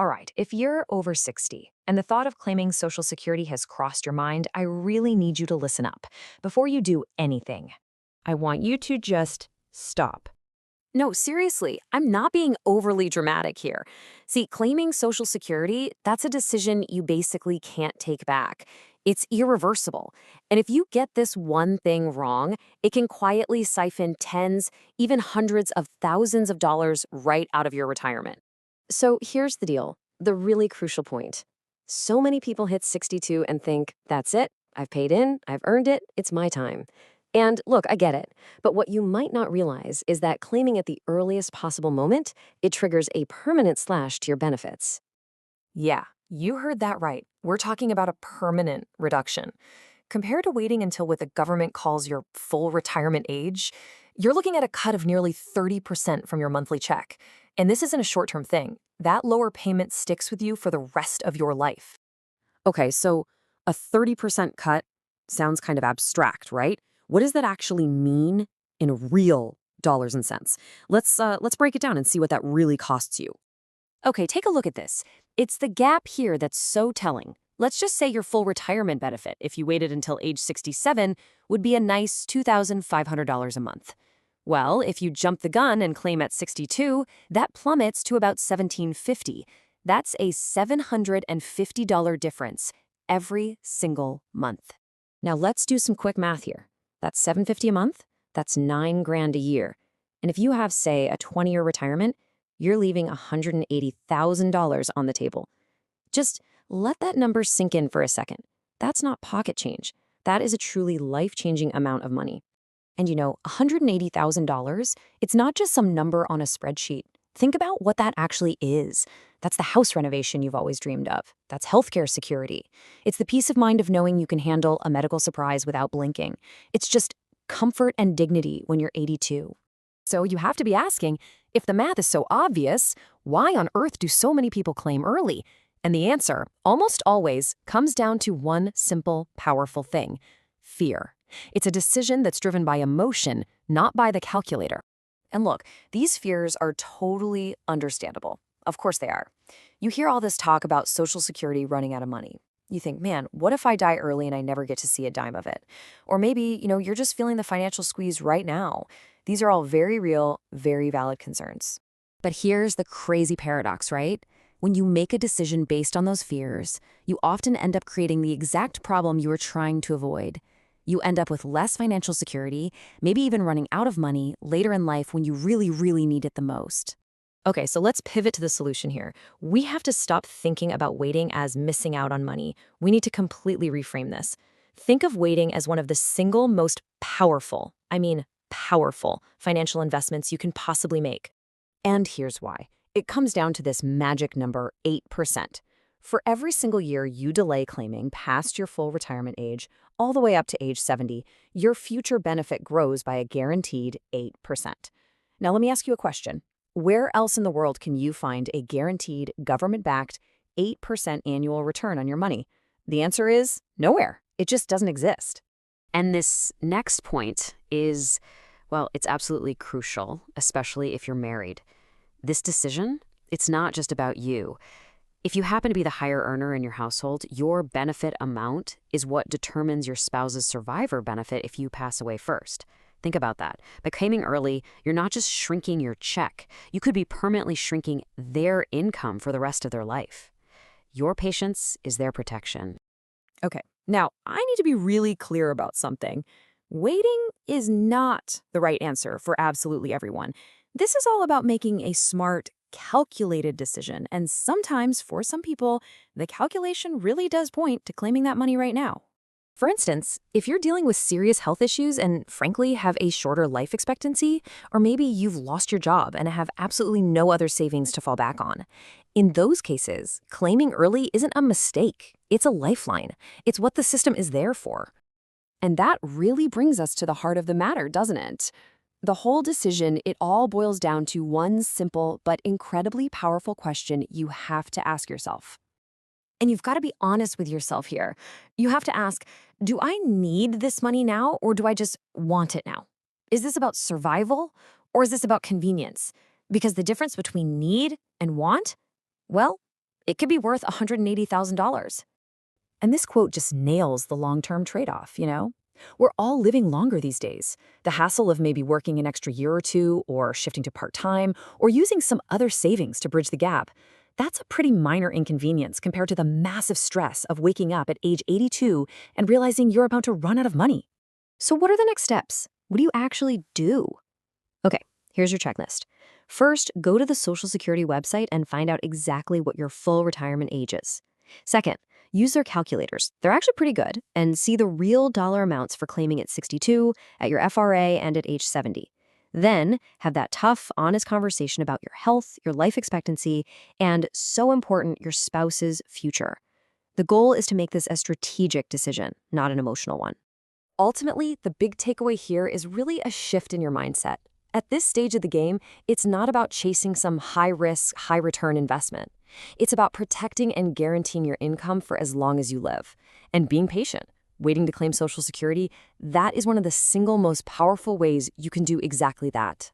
All right, if you're over 60 and the thought of claiming Social Security has crossed your mind, I really need you to listen up before you do anything. I want you to just stop. No, seriously, I'm not being overly dramatic here. See, claiming Social Security, that's a decision you basically can't take back. It's irreversible. And if you get this one thing wrong, it can quietly siphon tens, even hundreds of thousands of dollars right out of your retirement. So here's the deal, the really crucial point. So many people hit 62 and think, that's it, I've paid in, I've earned it, it's my time. And look, I get it. But what you might not realize is that claiming at the earliest possible moment, it triggers a permanent slash to your benefits. Yeah, you heard that right. We're talking about a permanent reduction. Compared to waiting until what the government calls your full retirement age, you're looking at a cut of nearly 30% from your monthly check. And this isn't a short-term thing. That lower payment sticks with you for the rest of your life. Okay, so a 30% cut sounds kind of abstract, right? What does that actually mean in real dollars and cents? Let's break it down and see what that really costs you. Okay, take a look at this. It's the gap here that's so telling. Let's just say your full retirement benefit, if you waited until age 67, would be a nice $2,500 a month. Well, if you jump the gun and claim at 62, that plummets to about $1,750. That's a $750 difference every single month. Now let's do some quick math here. That's $750 a month, that's $9 grand a year. And if you have, say, a 20-year retirement, you're leaving $180,000 on the table. Just let that number sink in for a second. That's not pocket change. That is a truly life-changing amount of money. And you know, $180,000, it's not just some number on a spreadsheet. Think about what that actually is. That's the house renovation you've always dreamed of. That's healthcare security. It's the peace of mind of knowing you can handle a medical surprise without blinking. It's just comfort and dignity when you're 82. So you have to be asking, if the math is so obvious, why on earth do so many people claim early? And the answer, almost always, comes down to one simple, powerful thing: fear. It's a decision that's driven by emotion, not by the calculator. And look, these fears are totally understandable. Of course they are. You hear all this talk about Social Security running out of money. You think, man, what if I die early and I never get to see a dime of it? Or maybe, you're just feeling the financial squeeze right now. These are all very real, very valid concerns. But here's the crazy paradox, right? When you make a decision based on those fears, you often end up creating the exact problem you were trying to avoid. You end up with less financial security, maybe even running out of money later in life when you really, really need it the most. Okay, so let's pivot to the solution here. We have to stop thinking about waiting as missing out on money. We need to completely reframe this. Think of waiting as one of the single most powerful, powerful financial investments you can possibly make. And here's why. It comes down to this magic number, 8%. For every single year you delay claiming past your full retirement age, all the way up to age 70, your future benefit grows by a guaranteed 8%. Now let me ask you a question. Where else in the world can you find a guaranteed, government-backed 8% annual return on your money? The answer is nowhere. It just doesn't exist. And this next point is, well, it's absolutely crucial, especially if you're married. This decision, it's not just about you. If you happen to be the higher earner in your household, your benefit amount is what determines your spouse's survivor benefit if you pass away first. Think about that. By claiming early, you're not just shrinking your check. You could be permanently shrinking their income for the rest of their life. Your patience is their protection. Okay, now I need to be really clear about something. Waiting is not the right answer for absolutely everyone. This is all about making a smart, calculated decision, and sometimes, for some people, the calculation really does point to claiming that money right now. For instance, if you're dealing with serious health issues and, frankly, have a shorter life expectancy, or maybe you've lost your job and have absolutely no other savings to fall back on, in those cases, claiming early isn't a mistake. It's a lifeline. It's what the system is there for. And that really brings us to the heart of the matter, doesn't it? The whole decision, it all boils down to one simple but incredibly powerful question you have to ask yourself. And you've got to be honest with yourself here. You have to ask, do I need this money now, or do I just want it now? Is this about survival, or is this about convenience? Because the difference between need and want, well, it could be worth $180,000. And this quote just nails the long-term trade-off, you know? We're all living longer these days. The hassle of maybe working an extra year or two, or shifting to part-time, or using some other savings to bridge the gap, that's a pretty minor inconvenience compared to the massive stress of waking up at age 82 and realizing you're about to run out of money. So what are the next steps? What do you actually do? Okay, here's your checklist. First, go to the Social Security website and find out exactly what your full retirement age is. Second, use their calculators. They're actually pretty good, and see the real dollar amounts for claiming at 62, at your FRA, and at age 70. Then, have that tough, honest conversation about your health, your life expectancy, and, so important, your spouse's future. The goal is to make this a strategic decision, not an emotional one. Ultimately, the big takeaway here is really a shift in your mindset. At this stage of the game, it's not about chasing some high-risk, high-return investment. It's about protecting and guaranteeing your income for as long as you live. And being patient, waiting to claim Social Security, that is one of the single most powerful ways you can do exactly that.